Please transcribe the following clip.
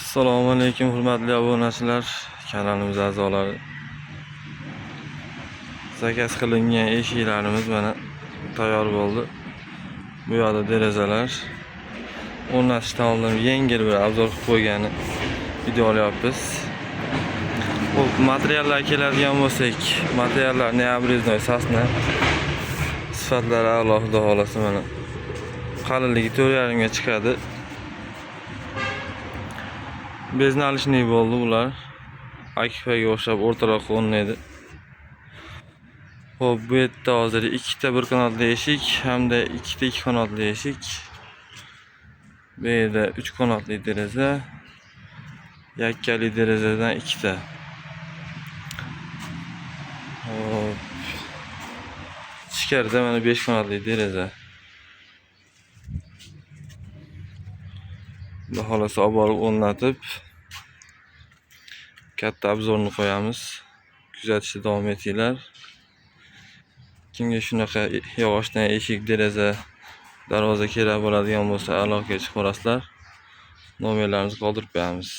Assalomu alaykum hurmatli obunachilar, kanalimiz a'zolari. Zakaz qilingan eshiklarimiz mana tayyor bo'ldi. Bu yoqda derazalar o'rnatishdan oldin yengil bir obzor qilib qo'ygani video olyapmiz. Xo'p, materiallar keladigan bo'lsak, materiallar neobriznoy sasna. Sifatlari a'lo, xudo xolasa mana. Qalinligi 4,5 ga chiqadi. Beznalishli bo'ldi bular. Akifaga o'xshab o'rtaroq o'rnaydi. Xo'p, bu yerda hozir ikkita bir qanotli eshik hamda ikkita ikki qanotli eshik. Bu yerda 3 qanotli deraza, yakkali derazadan ikkita. Xo'p. Ichkarida mana 5 qanotli deraza. Xudo xolasa olib borib o'rnatib katta obzorni qo'yamiz. Kuzatishda davom etinglar. Kimga shunaqa yog'ochdan eshik, deraza, darvoza kerak bo'ladigan bo'lsa, aloqaga chiqib olasizlar. Nomerlarimizni qoldirib qo'yamiz.